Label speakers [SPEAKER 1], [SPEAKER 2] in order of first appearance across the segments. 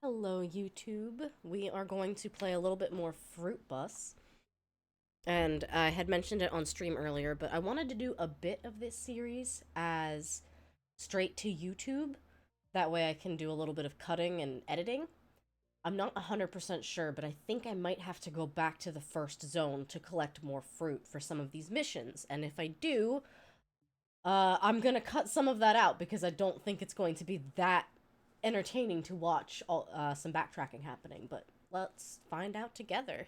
[SPEAKER 1] Hello, YouTube. We are going to play a little bit more Fruitbus. And I had mentioned it on stream earlier, but I wanted to do a bit of this series as straight to YouTube. That way I can do a little bit of cutting and editing. I'm not 100% sure, but I think I might have to go back to the first zone to collect more fruit for some of these missions. And if I do, I'm gonna cut some of that out because I don't think it's going to be that entertaining to watch some backtracking happening, but let's find out together.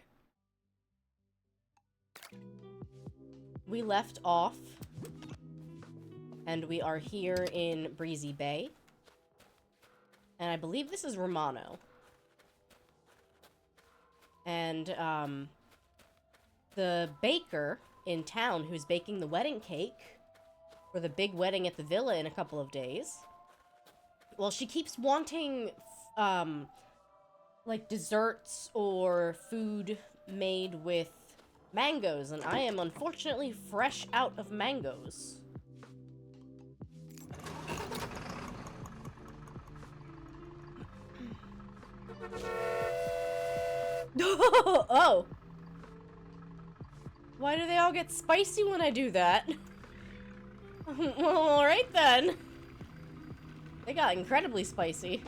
[SPEAKER 1] We left off, and we are here in Breezy Bay, and I believe this is Romano. And, the baker in town who's baking the wedding cake for the big wedding at the villa in a couple of days, well, she keeps wanting, like, desserts or food made with mangoes, and I am unfortunately fresh out of mangoes. Oh! Why do they all get spicy when I do that? Well, alright then. They got incredibly spicy.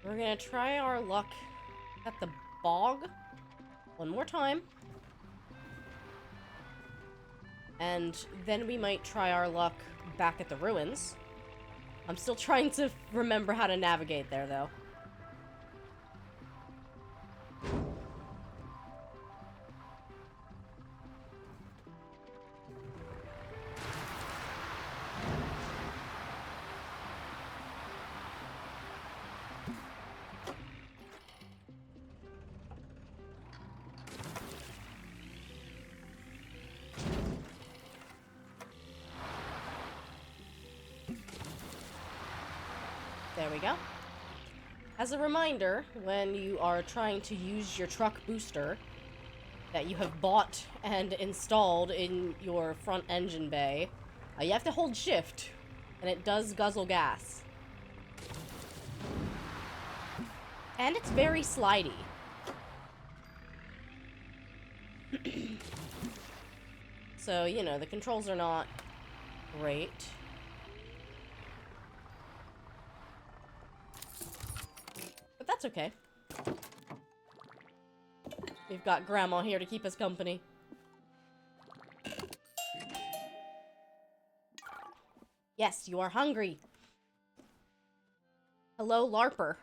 [SPEAKER 1] We're gonna try our luck at the bog one more time. And then we might try our luck back at the ruins. I'm still trying to remember how to navigate there, though. There we go. As a reminder, when you are trying to use your truck booster that you have bought and installed in your front engine bay, you have to hold shift, and it does guzzle gas. And it's very slidey. So, you know, the controls are not great. But that's okay. We've got Grandma here to keep us company. Yes, you are hungry. Hello, LARPer.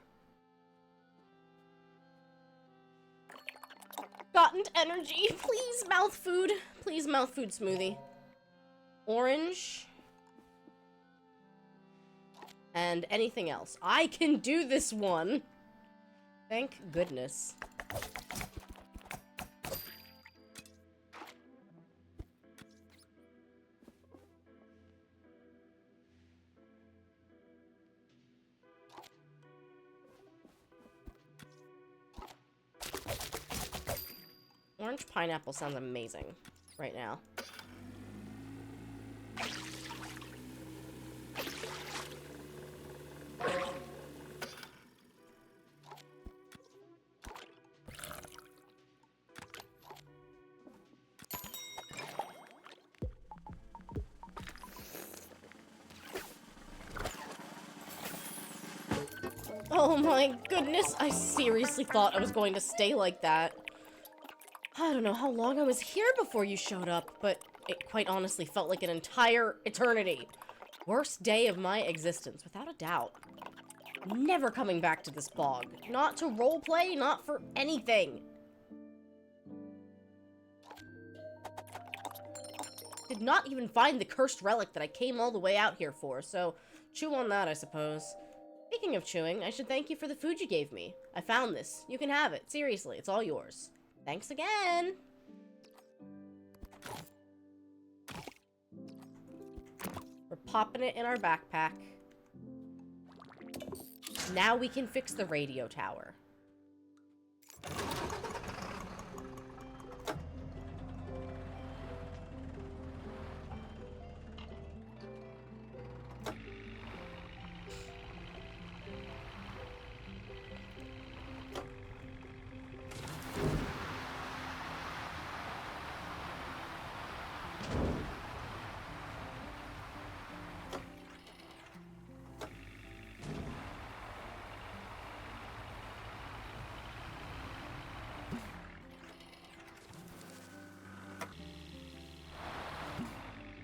[SPEAKER 1] Gotten energy. Please, mouth food. Please, mouth food smoothie. Orange. And anything else. I can do this one. Thank goodness. Orange pineapple sounds amazing right now. Oh my goodness, I seriously thought I was going to stay like that. I don't know how long I was here before you showed up, but it quite honestly felt like an entire eternity. Worst day of my existence, without a doubt. Never coming back to this bog. Not to roleplay, not for anything. did not even find the cursed relic that I came all the way out here for, so chew on that, I suppose. Speaking of chewing, I should thank you for the food you gave me. I found this. You can have it. Seriously, it's all yours. Thanks again! We're popping it in our backpack. Now we can fix the radio tower.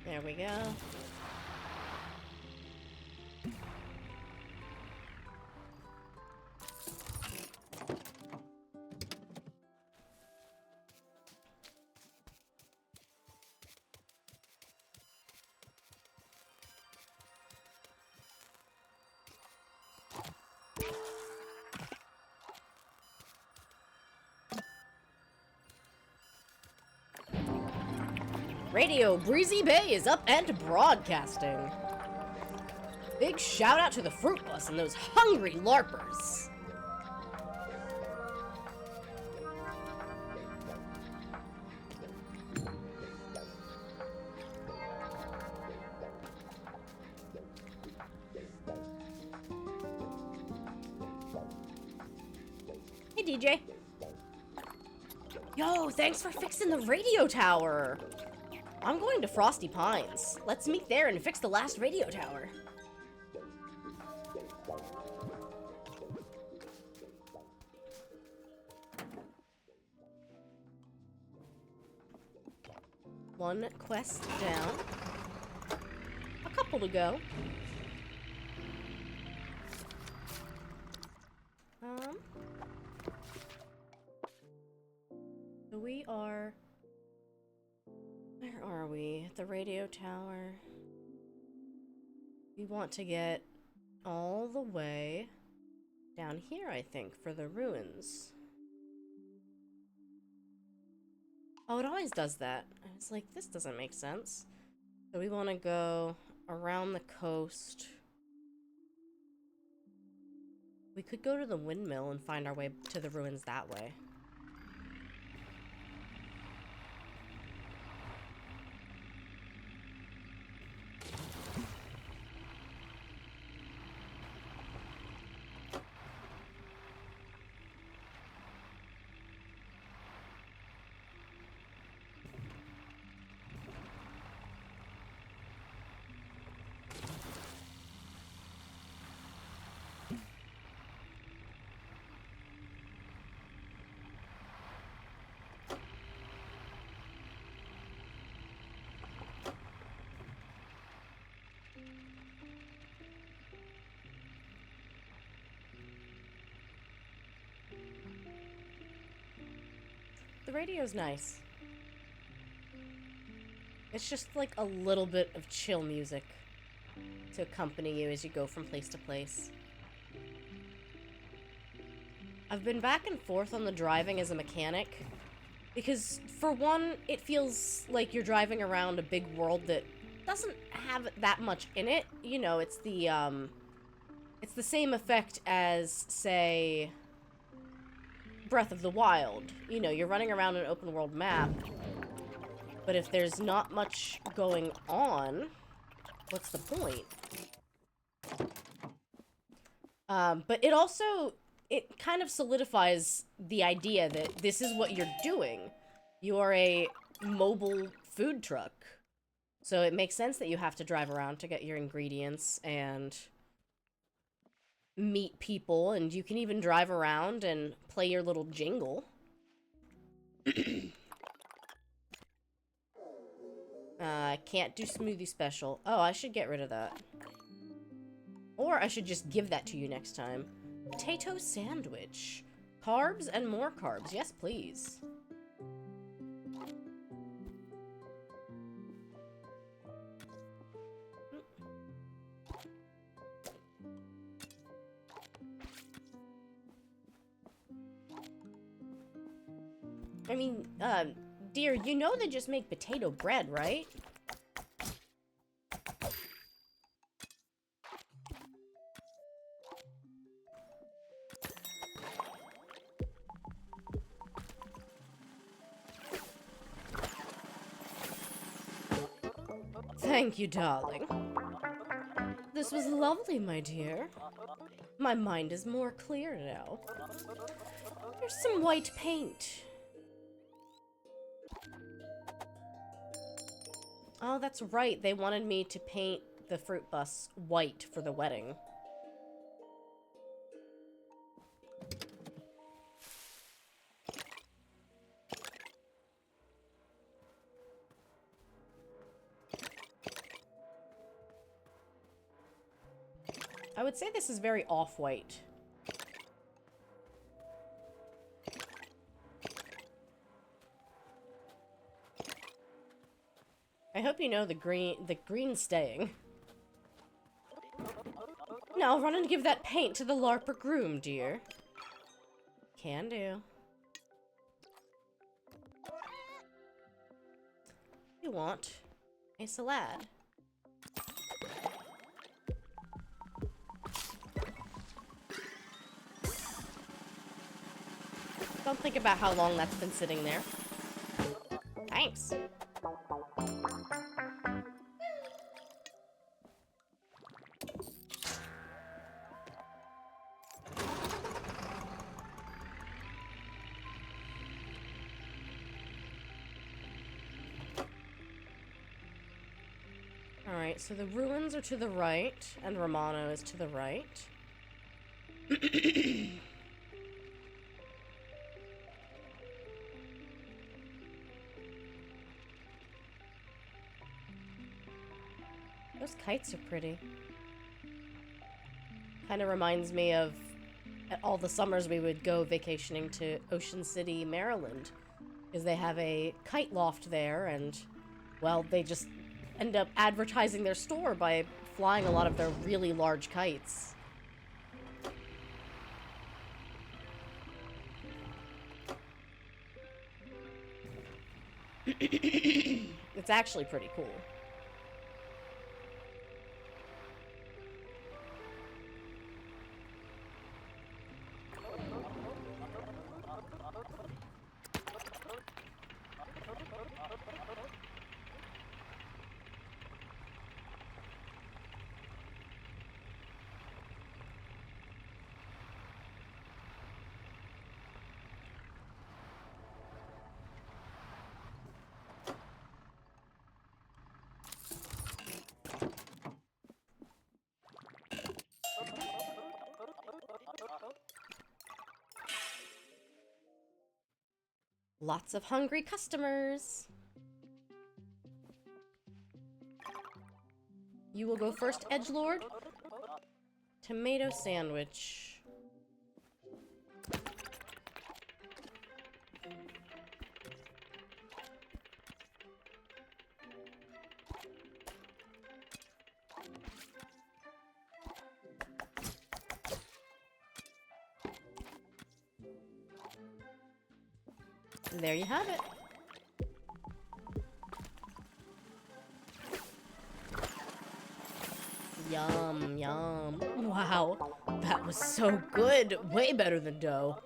[SPEAKER 1] There we go. Radio Breezy Bay is up and broadcasting. Big shout out to the Fruitbus and those hungry LARPers. Hey, DJ. Yo, thanks for fixing the radio tower. I'm going to Frosty Pines. Let's meet there and fix the last radio tower. One quest down. A couple to go. So we are... Where are we? At the radio tower. We want to get all the way down here, I think, for the ruins. Oh, it always does that. I was like, this doesn't make sense. So we want to go around the coast. We could go to the windmill and find our way to the ruins that way. The radio's nice. It's just like a little bit of chill music to accompany you as you go from place to place. I've been back and forth on the driving as a mechanic because, for one, it feels like you're driving around a big world that doesn't have that much in it. You know, it's the same effect as, say, Breath of the Wild. You know, you're running around an open world map, but if there's not much going on, what's the point? But it also, it kind of solidifies the idea that this is what you're doing. You are a mobile food truck. So it makes sense that you have to drive around to get your ingredients and meet people, and you can even drive around and play your little jingle. I can't do smoothie special. Oh, I should get rid of that. Or I should just give that to you next time. Potato sandwich. Carbs and more carbs. Yes, please. I mean, dear, you know they just make potato bread, right? Thank you, darling. This was lovely, my dear. My mind is more clear now. Here's some white paint. Oh, that's right. They wanted me to paint the Fruitbus white for the wedding. I would say this is very off-white. I hope you know the green's staying. Now run and give that paint to the LARPer groom, dear. Can do. You want a salad. Don't think about how long that's been sitting there. Thanks. Alright, so the ruins are to the right, and Romano is to the right. Those kites are pretty. Kind of reminds me of all the summers we would go vacationing to Ocean City, Maryland. Because they have a kite loft there, and, well, they just end up advertising their store by flying a lot of their really large kites. It's actually pretty cool. Lots of hungry customers. You will go first, edgelord. Tomato sandwich. And there you have it. Yum, yum. Wow, that was so good. Way better than dough.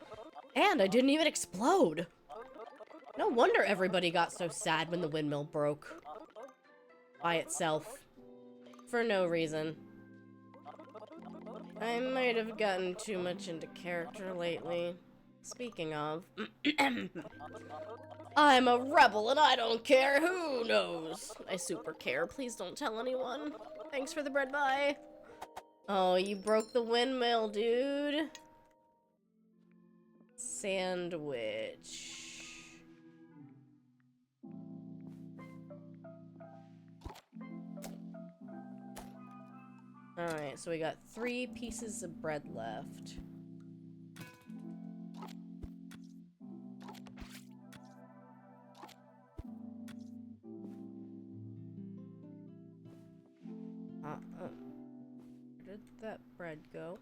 [SPEAKER 1] And I didn't even explode. No wonder everybody got so sad when the windmill broke. By itself. For no reason. I might have gotten too much into character lately. Speaking of... I'm a rebel and I don't care. Who knows? I super care. Please don't tell anyone. Thanks for the bread, bye. Oh, you broke the windmill, dude. Sandwich. Alright, so we got 3 pieces of bread left. Where did that bread go?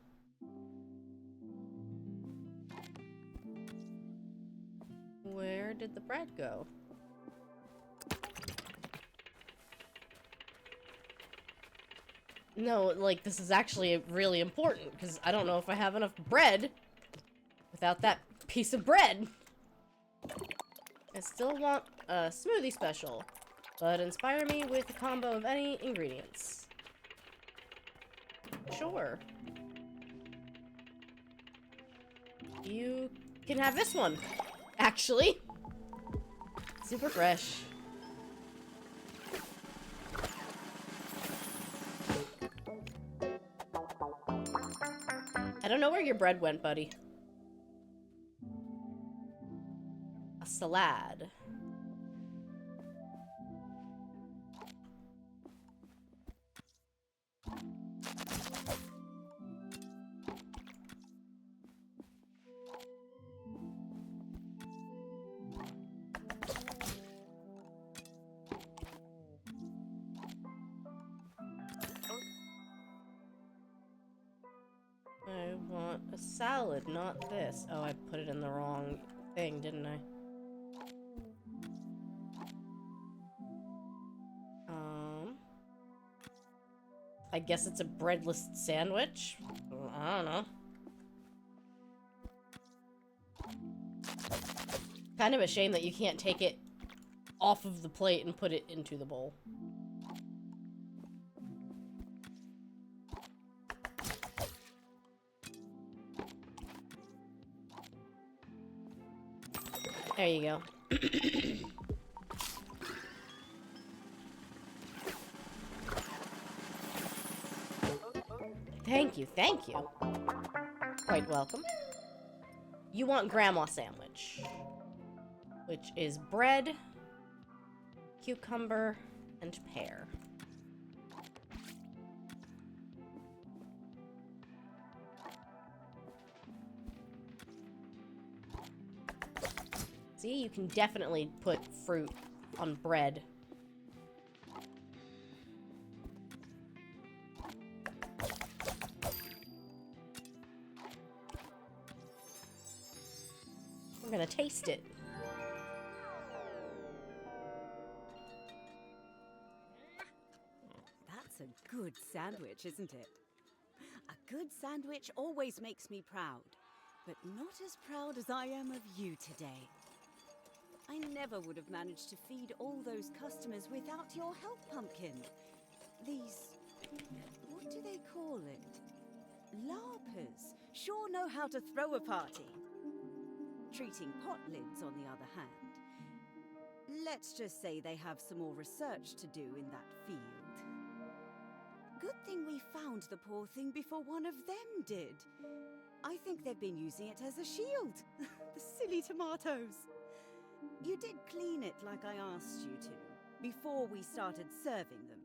[SPEAKER 1] Where did the bread go? No, like, this is actually really important, because I don't know if I have enough bread without that piece of bread. I still want a smoothie special, but inspire me with a combo of any ingredients. Sure. You can have this one, actually. Super fresh. I don't know where your bread went, buddy. A salad. I want a salad, not this. Oh, I put it in the wrong thing, didn't I? I guess it's a breadless sandwich? I don't know. Kind of a shame that you can't take it off of the plate and put it into the bowl. There you go. Thank you, thank you. Quite welcome. You want grandma sandwich, which is bread, cucumber, and pear. See, you can definitely put fruit on bread. We're gonna taste it.
[SPEAKER 2] That's a good sandwich, isn't it? A good sandwich always makes me proud, but not as proud as I am of you today. I never would have managed to feed all those customers without your help, Pumpkin. These... what do they call it? LARPers sure know how to throw a party. Treating pot lids, on the other hand. Let's just say they have some more research to do in that field. Good thing we found the poor thing before one of them did. I think they've been using it as a shield. The silly tomatoes. You did clean it like I asked you to, before we started serving them.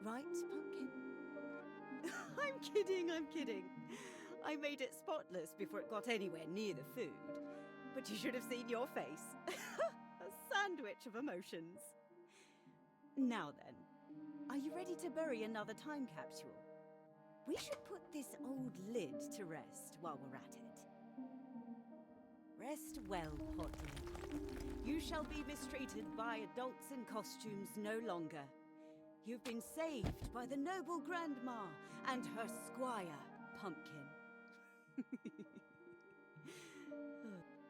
[SPEAKER 2] Right, Pumpkin? I'm kidding, I'm kidding. I made it spotless before it got anywhere near the food. But you should have seen your face. A sandwich of emotions. Now then, are you ready to bury another time capsule? We should put this old lid to rest while we're at it. Rest well, Podley. You shall be mistreated by adults in costumes no longer. You've been saved by the noble grandma and her squire, Pumpkin.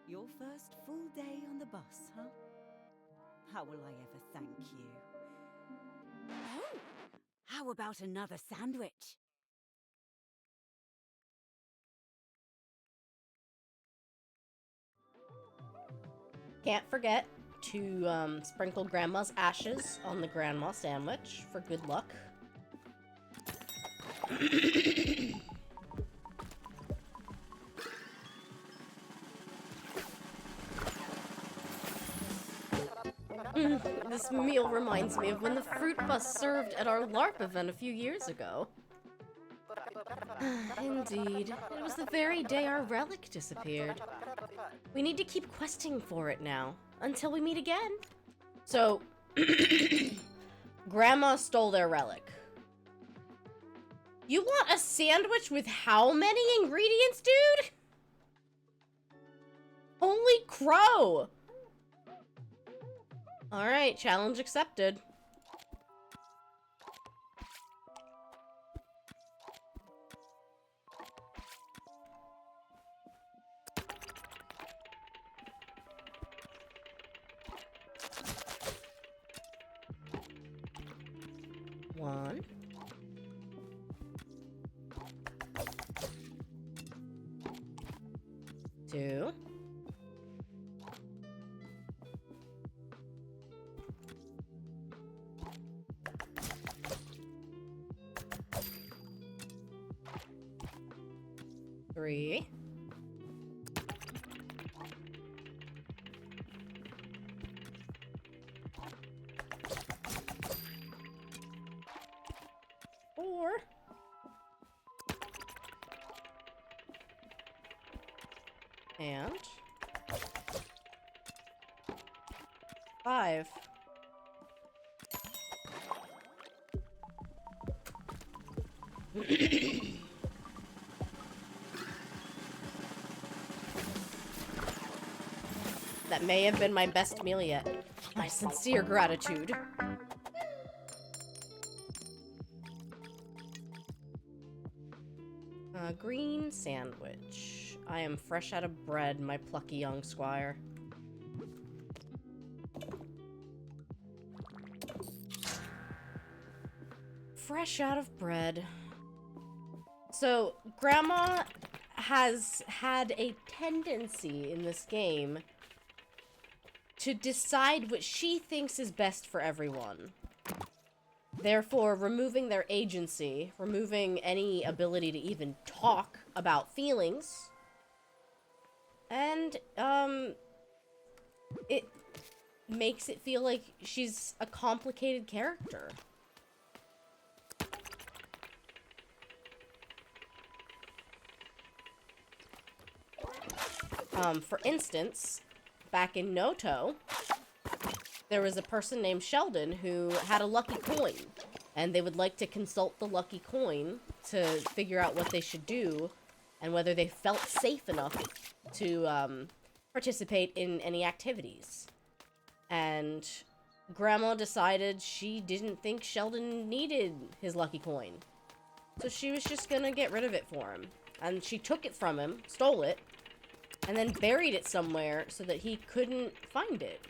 [SPEAKER 2] Your first full day on the bus, huh? How will I ever thank you? Oh! How about another sandwich?
[SPEAKER 1] Can't forget to sprinkle Grandma's ashes on the Grandma sandwich for good luck. This meal reminds me of when the Fruitbus served at our LARP event a few years ago. Indeed. It was the very day our relic disappeared. We need to keep questing for it now, until we meet again. So, Grandma stole their relic. You want a sandwich with how many ingredients, dude? Holy crow! Alright, challenge accepted. One. Two. Three. Four. And 5. That may have been my best meal yet. My sincere gratitude. Green sandwich. I am fresh out of bread, my plucky young squire. Fresh out of bread. So, Grandma has had a tendency in this game to decide what she thinks is best for everyone. Therefore, removing their agency, removing any ability to even talk about feelings, and, it makes it feel like she's a complicated character. For instance, back in Noto, there was a person named Sheldon who had a lucky coin, and they would like to consult the lucky coin to figure out what they should do, and whether they felt safe enough to participate in any activities. And Grandma decided she didn't think Sheldon needed his lucky coin, so she was just gonna get rid of it for him. And she took it from him, stole it, and then buried it somewhere so that he couldn't find it.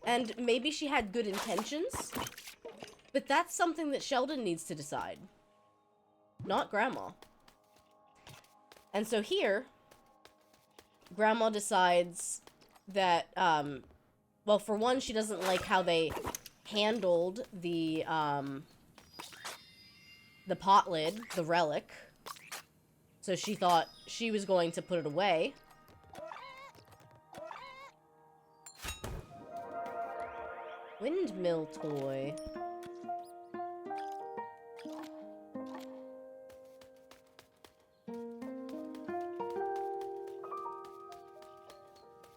[SPEAKER 1] And maybe she had good intentions, but that's something that Sheldon needs to decide, not Grandma. And so here, Grandma decides that, well, for one, she doesn't like how they handled the pot lid, the relic. So she thought she was going to put it away. Windmill toy.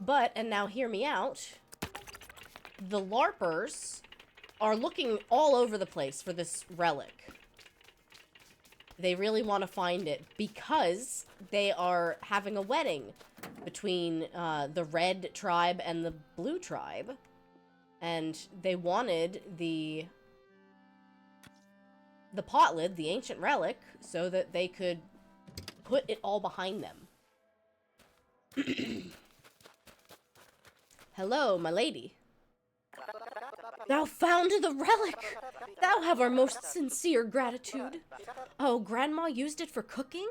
[SPEAKER 1] But, and now hear me out, the LARPers are looking all over the place for this relic. They really want to find it because they are having a wedding between the red tribe and the blue tribe. And they wanted the pot lid, the ancient relic, so that they could put it all behind them. Hello, my lady. Thou found the relic! Thou have our most sincere gratitude. Oh, Grandma used it for cooking?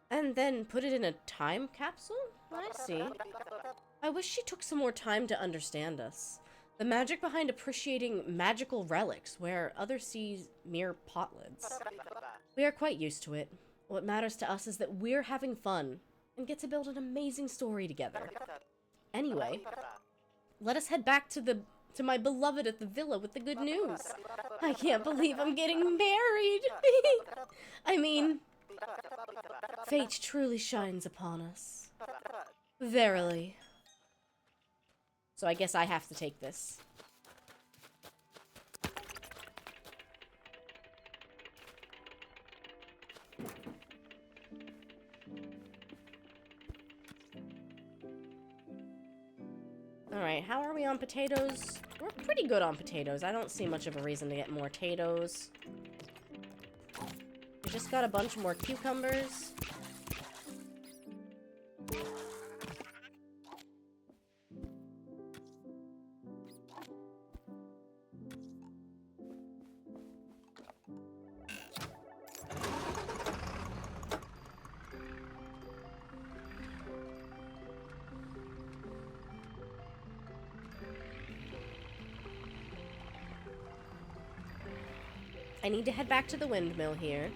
[SPEAKER 1] And then put it in a time capsule? I see. I wish she took some more time to understand us. The magic behind appreciating magical relics, where others see mere pot lids. We are quite used to it. What matters to us is that we're having fun, and get to build an amazing story together. Anyway, let us head back to my beloved at the villa with the good news. I can't believe I'm getting married. I mean, fate truly shines upon us. Verily. So I guess I have to take this. Alright, how are we on potatoes? We're pretty good on potatoes. I don't see much of a reason to get more potatoes. We just got a bunch more cucumbers. I need to head back to the windmill here.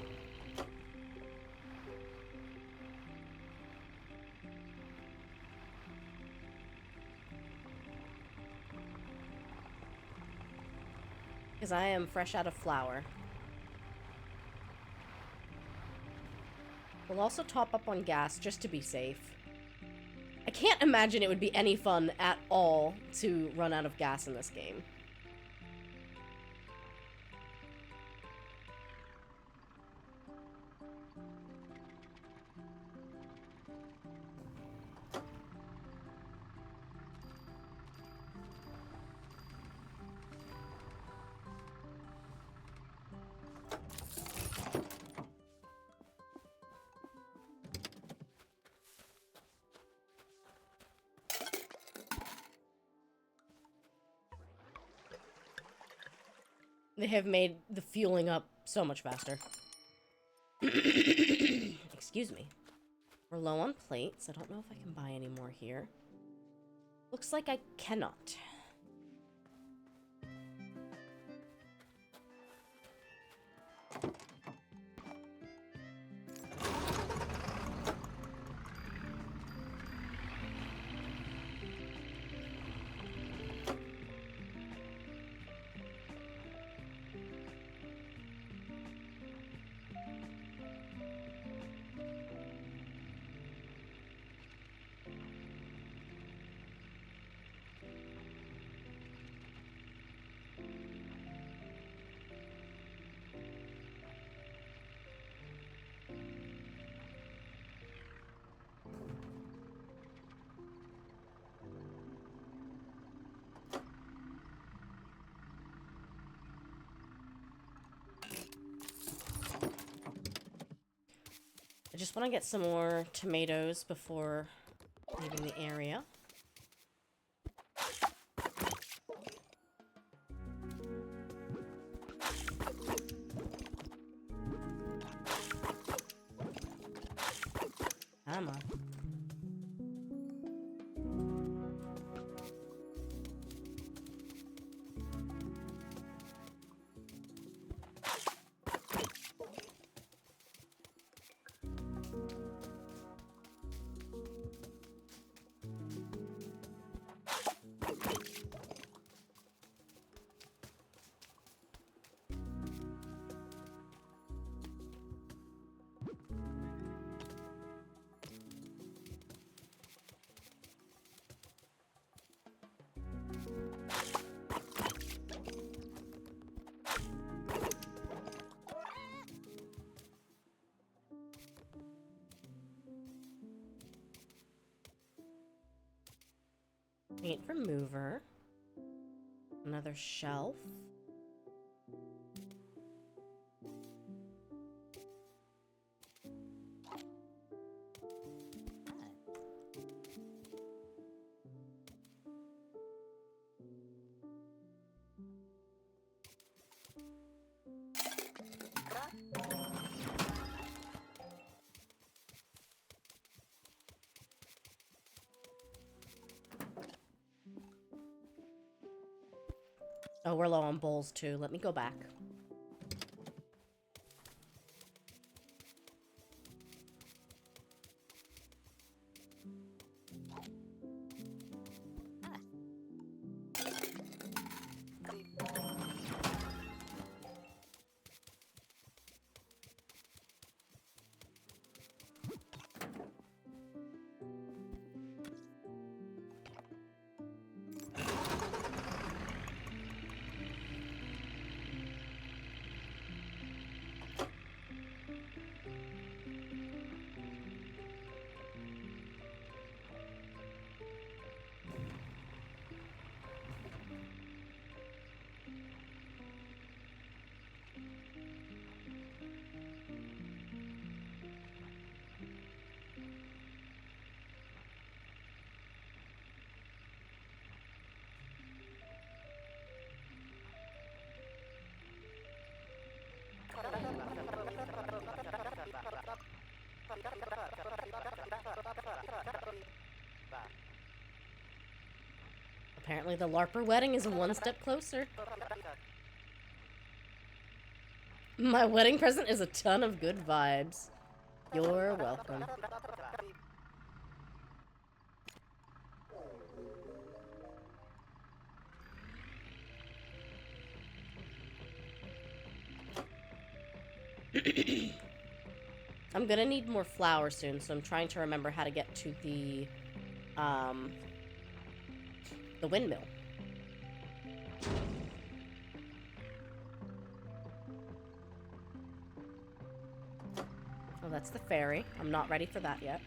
[SPEAKER 1] Because I am fresh out of flour. We'll also top up on gas just to be safe. I can't imagine it would be any fun at all to run out of gas in this game. They have made the fueling up so much faster. Excuse me. We're low on plates. I don't know if I can buy any more here. Looks like I cannot. I just want to get some more tomatoes before leaving the area. Come on. Paint remover. Another shelf. Oh, we're low on bowls too. Let me go back. Apparently the LARPer wedding is one step closer. My wedding present is a ton of good vibes. You're welcome. I'm gonna need more flour soon, so I'm trying to remember how to get to the windmill. Oh, that's the ferry. I'm not ready for that yet.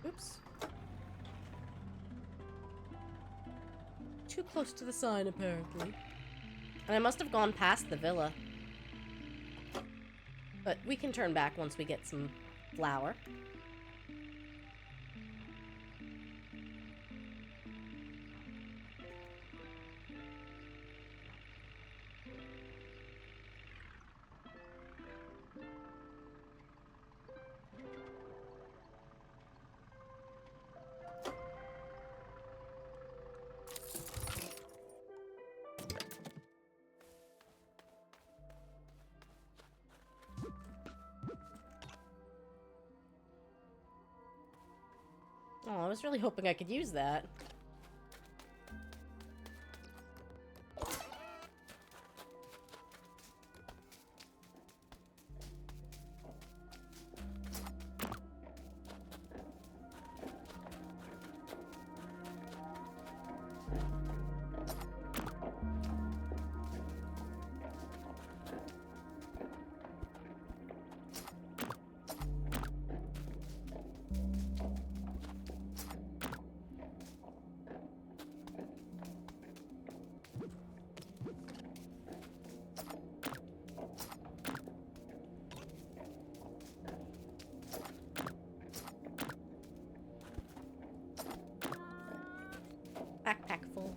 [SPEAKER 1] Oops. Too close to the sign, apparently. And I must have gone past the villa. But we can turn back once we get some flour. Oh, I was really hoping I could use that. Backpack full.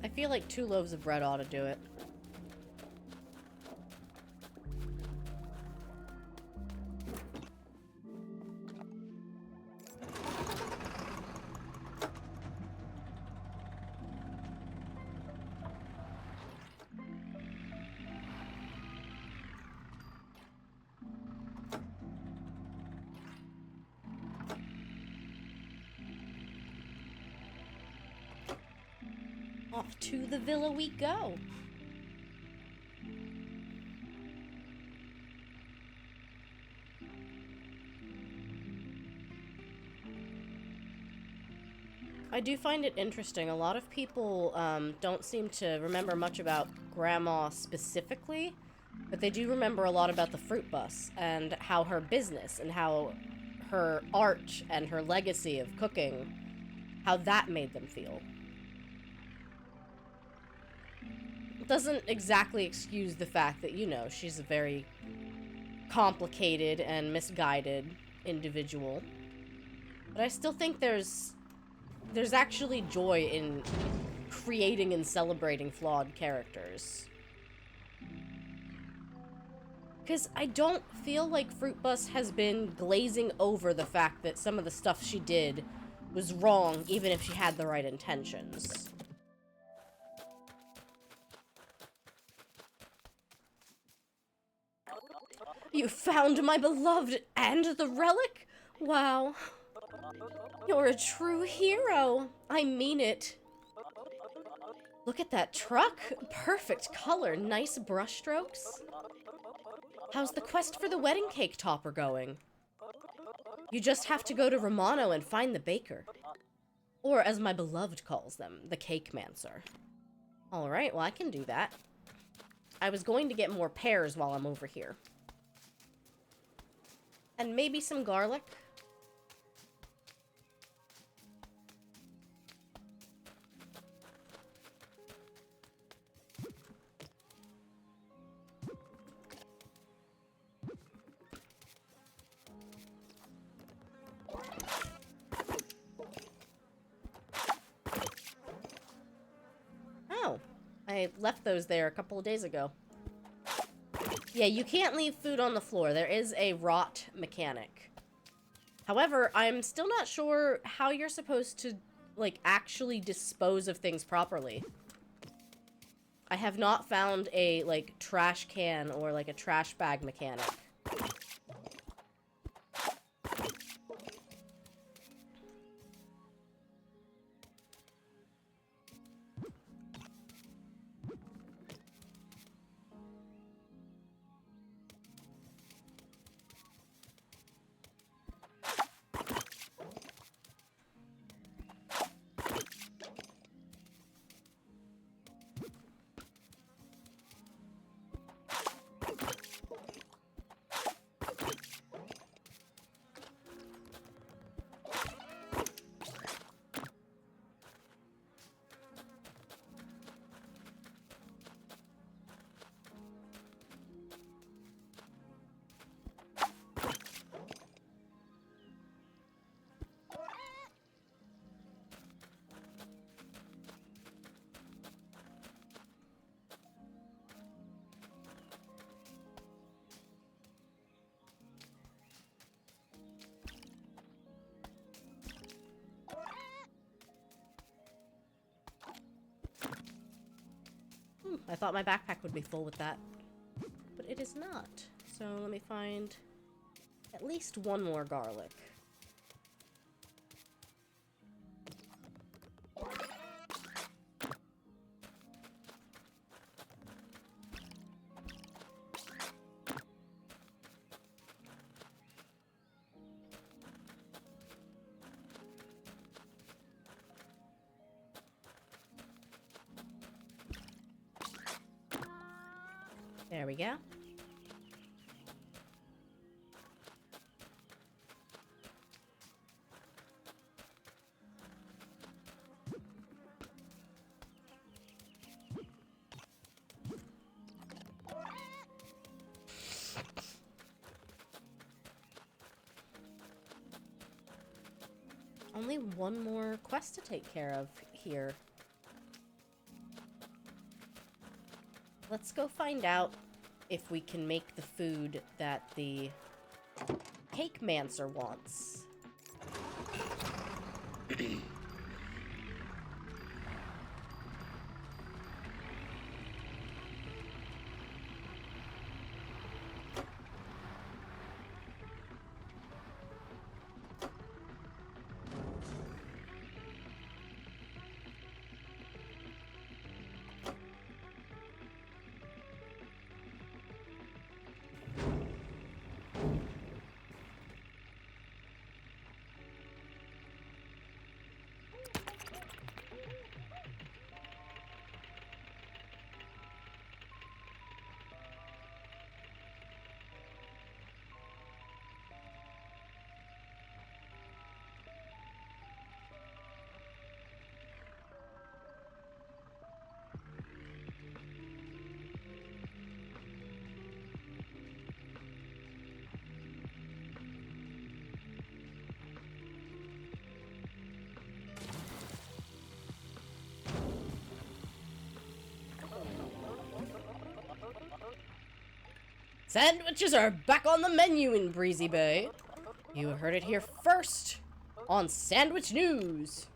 [SPEAKER 1] I feel like 2 loaves of bread ought to do it. Off to the villa we go. I do find it interesting. A lot of people don't seem to remember much about Grandma specifically, but they do remember a lot about the Fruitbus and how her business and how her art and her legacy of cooking, how that made them feel. doesn't exactly excuse the fact that, you know, she's a very complicated and misguided individual. But I still think there's actually joy in creating and celebrating flawed characters. Because I don't feel like Fruitbus has been glazing over the fact that some of the stuff she did was wrong, even if she had the right intentions. You found my beloved and the relic? Wow. You're a true hero. I mean it. Look at that truck. Perfect color, nice brushstrokes. How's the quest for the wedding cake topper going? You just have to go to Romano and find the baker. Or, as my beloved calls them, the cake mancer. Alright, well I can do that. I was going to get more pears while I'm over here. And maybe some garlic. Oh, I left those there a couple of days ago. Yeah, you can't leave food on the floor. There is a rot mechanic. However, I'm still not sure how you're supposed to, like, actually dispose of things properly. I have not found a, like, trash can or, like, a trash bag mechanic. I thought my backpack would be full with that. But it is not. So let me find at least one more garlic. There we go. Only one more quest to take care of here. Let's go find out if we can make the food that the cake mancer wants. Sandwiches are back on the menu in Breezy Bay. You heard it here first on Sandwich News.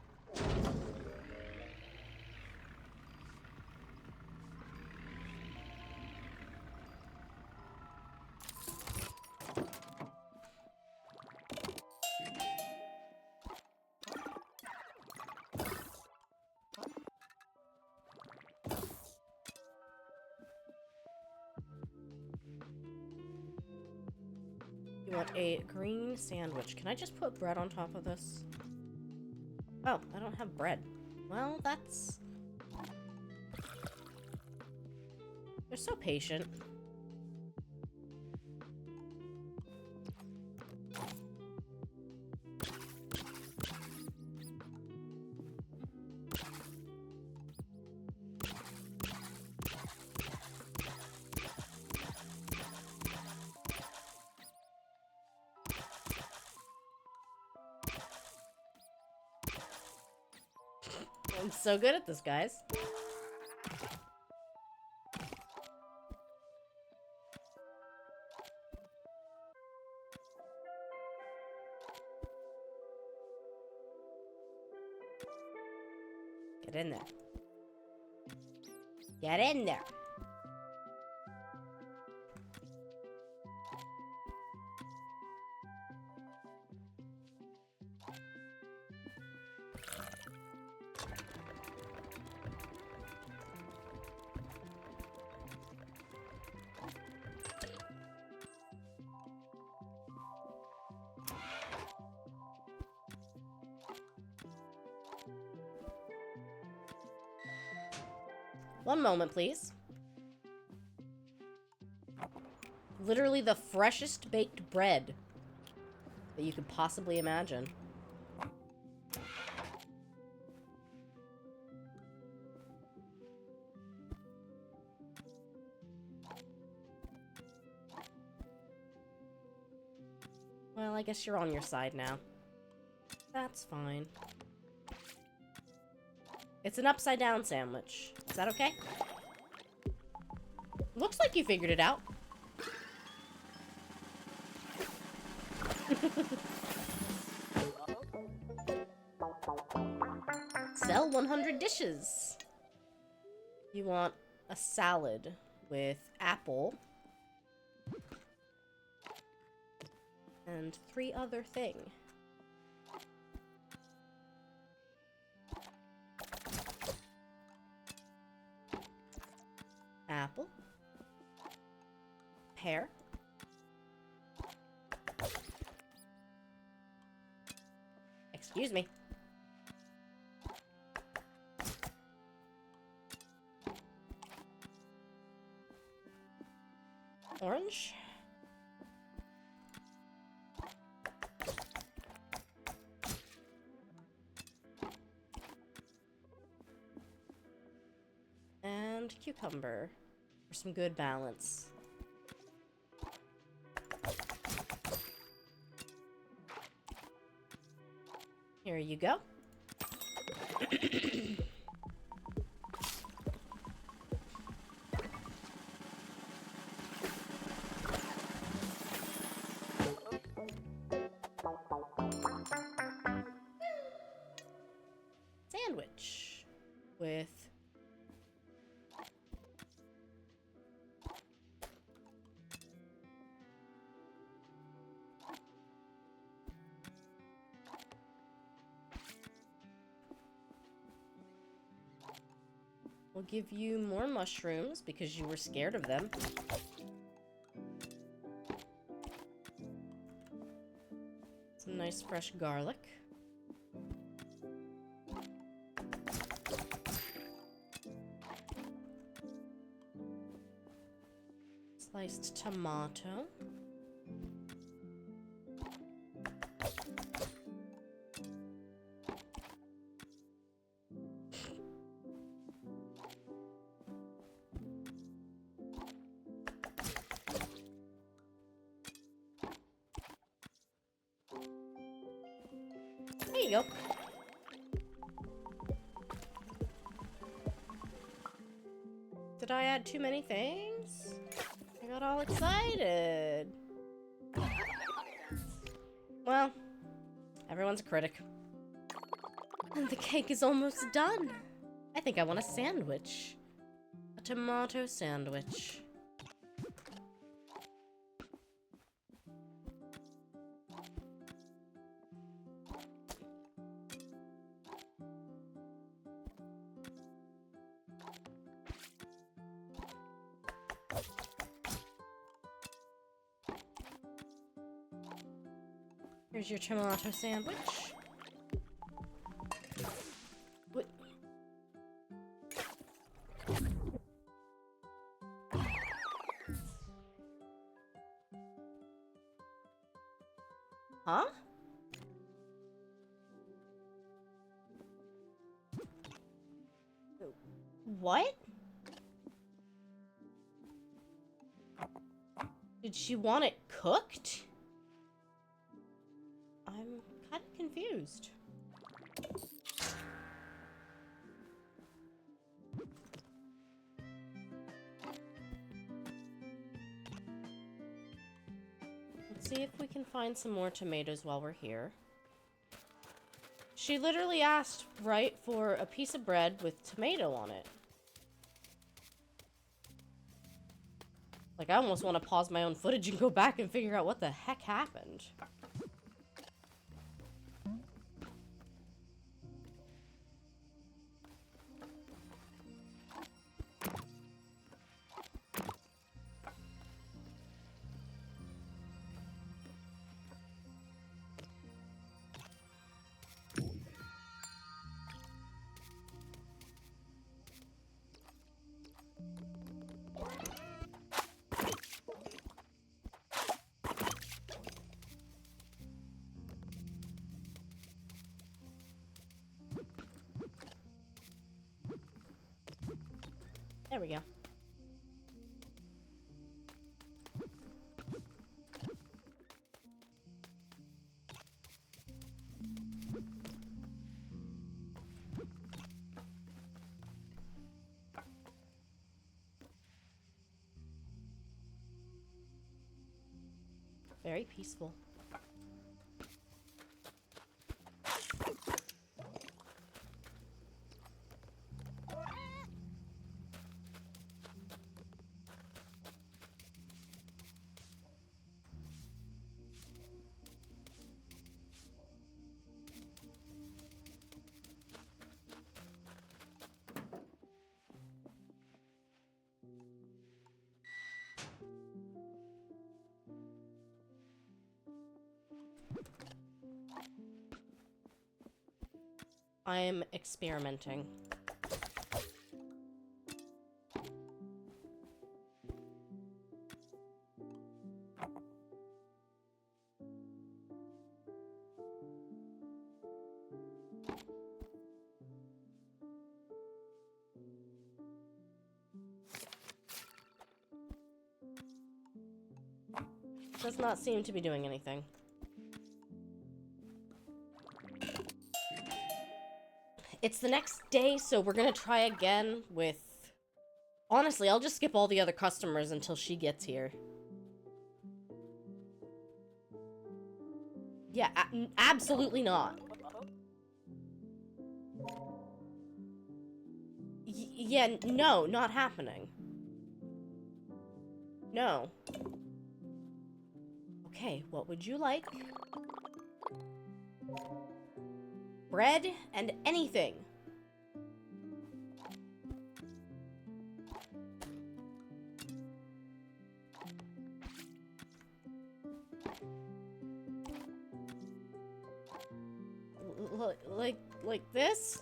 [SPEAKER 1] You want a green sandwich. Can I just put bread on top of this? Oh, I don't have bread. Well, that's... They're so patient. I'm so good at this, guys. Get in there. Get in there. One moment, please. Literally the freshest baked bread that you could possibly imagine. Well, I guess you're on your side now. That's fine. It's an upside down sandwich. Is that okay? Looks like you figured it out. Sell 100 dishes. You want a salad with apple and 3 other things. Apple, pear, excuse me, orange, and cucumber for some good balance. Here you go. Sandwich with we'll give you more mushrooms because you were scared of them. Some nice fresh garlic. Sliced tomato. There you go. Did I add too many things? I got all excited. Well, everyone's a critic. And the cake is almost done. I think I want a sandwich. A tomato sandwich. Here's your tomato sandwich. What? Huh? What? Did she want it cooked? I'm kind of confused. Let's see if we can find some more tomatoes while we're here. She literally asked, right, for a piece of bread with tomato on it. Like, I almost want to pause my own footage and go back and figure out what the heck happened. There we go. Very peaceful. I'm experimenting. Does not seem to be doing anything. It's the next day, so we're gonna try again with... Honestly, I'll just skip all the other customers until she gets here. Yeah, absolutely not. Yeah, no, not happening. No. Okay, what would you like? Bread and anything. Like this?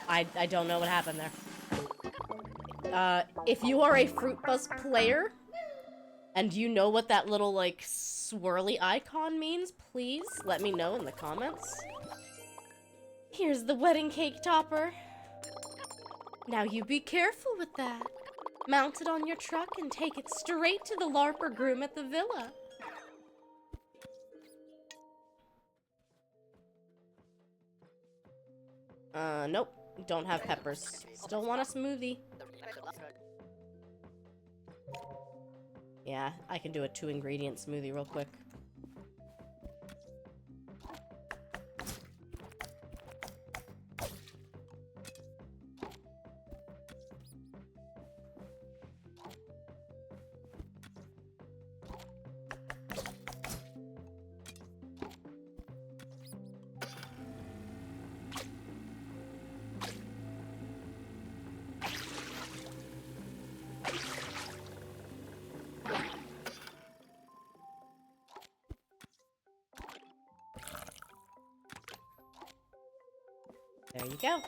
[SPEAKER 1] I don't know what happened there. If you are a Fruitbus player, and you know what that little, like, swirly icon means, please let me know in the comments. Here's the wedding cake topper. Now you be careful with that. Mount it on your truck and take it straight to the LARPer groom at the villa. Nope. Don't have peppers. Still want a smoothie. Yeah, I can do a 2-ingredient smoothie real quick. There you go.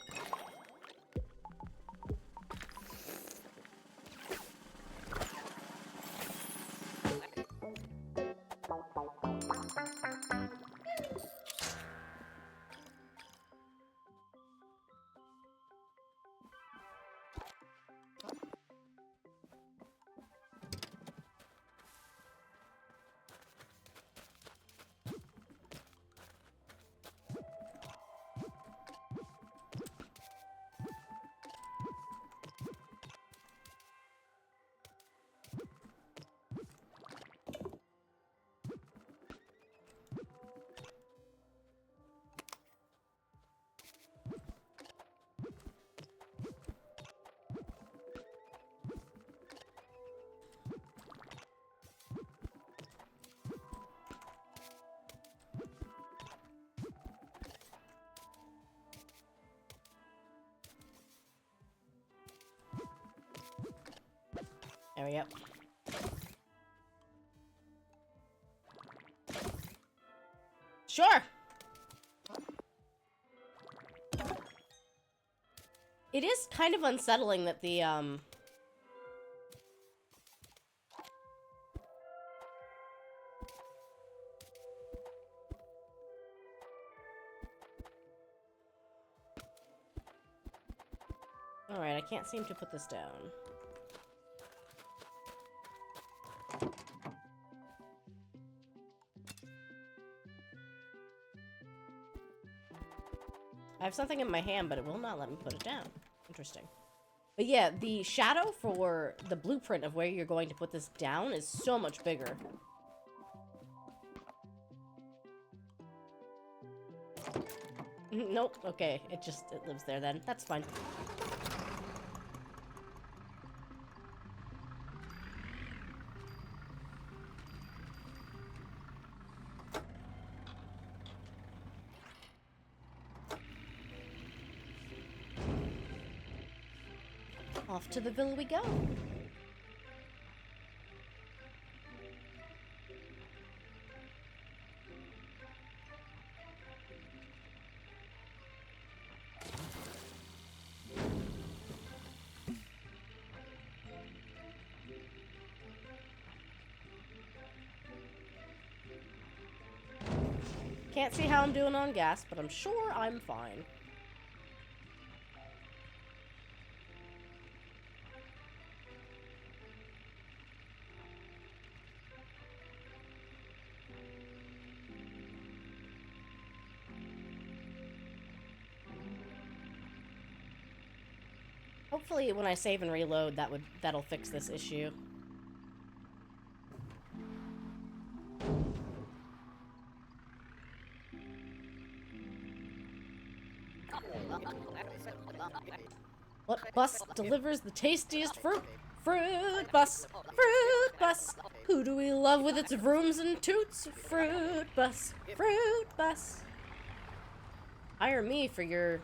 [SPEAKER 1] There we go. Sure! It is kind of unsettling that the, Alright, I can't seem to put this down. I have something in my hand, but it will not let me put it down. Interesting. But yeah, the shadow for the blueprint of where you're going to put this down is so much bigger. Nope, okay. It lives there then. That's fine. Off to the villa we go. Can't see how I'm doing on gas, but I'm sure I'm fine. Hopefully when I save and reload, that'll fix this issue. What bus delivers the tastiest fruit? Fruitbus! Fruitbus! Who do we love with its vrooms and toots? Fruitbus! Fruitbus! Hire me for your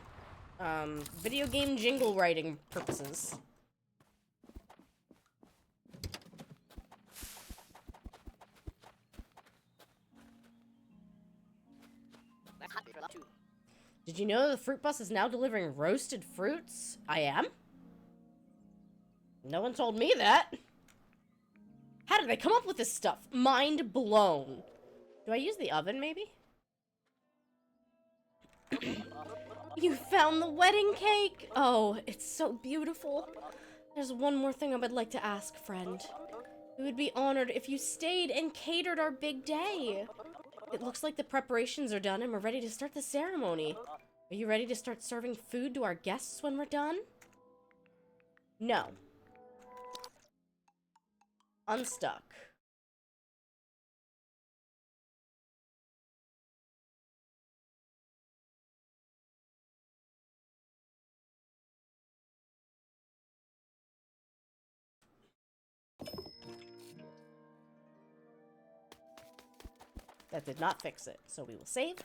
[SPEAKER 1] video game jingle writing purposes. Did you know the Fruitbus is now delivering roasted fruits? I am? No one told me that. How did they come up with this stuff? Mind blown. Do I use the oven, maybe? You found the wedding cake! Oh, it's so beautiful. There's one more thing I would like to ask, friend. We would be honored if you stayed and catered our big day. It looks like the preparations are done and we're ready to start the ceremony. Are you ready to start serving food to our guests when we're done? No. Unstuck. That did not fix it, so we will save.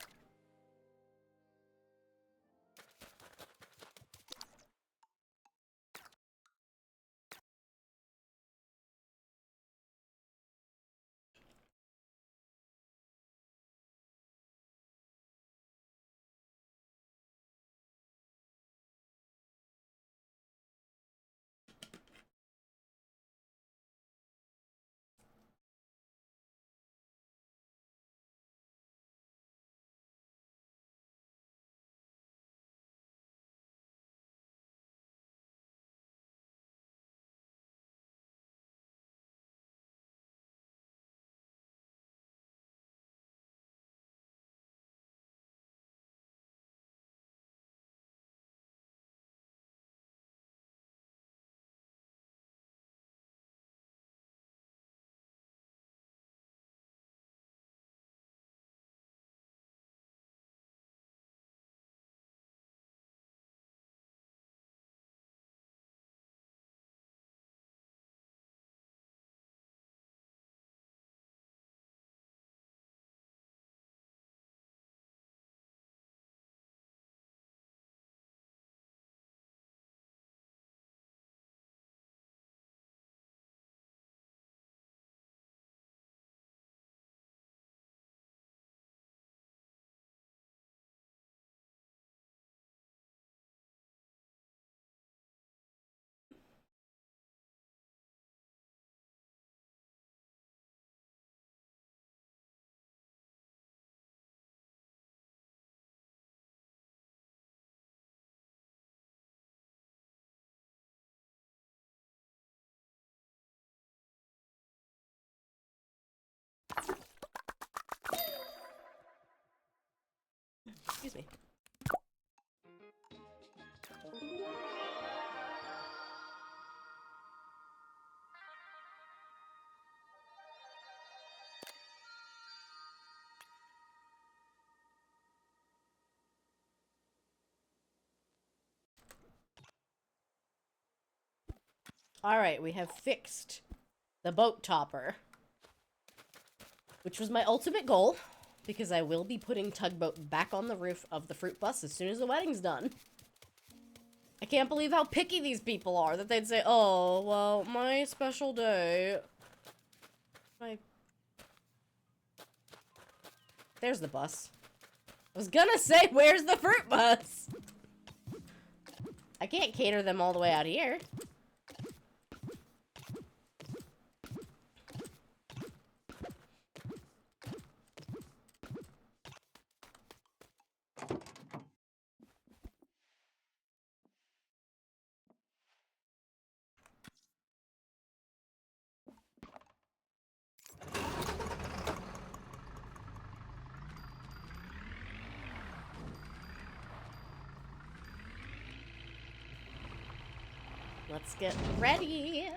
[SPEAKER 1] Excuse me. Alright, we have fixed the boat topper, which was my ultimate goal, because I will be putting Tugboat back on the roof of the Fruitbus as soon as the wedding's done. I can't believe how picky these people are, that they'd say, oh, well, my special day... There's the bus. I was gonna say, where's the Fruitbus? I can't cater them all the way out here. Let's get ready.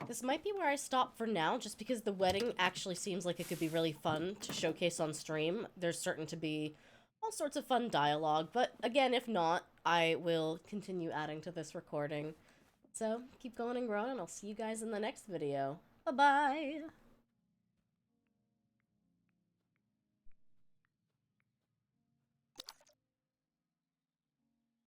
[SPEAKER 1] This might be where I stop for now, just because the wedding actually seems like it could be really fun to showcase on stream. There's certain to be all sorts of fun dialogue, but again, if not, I will continue adding to this recording. So, keep going and growing, and I'll see you guys in the next video. Bye-bye!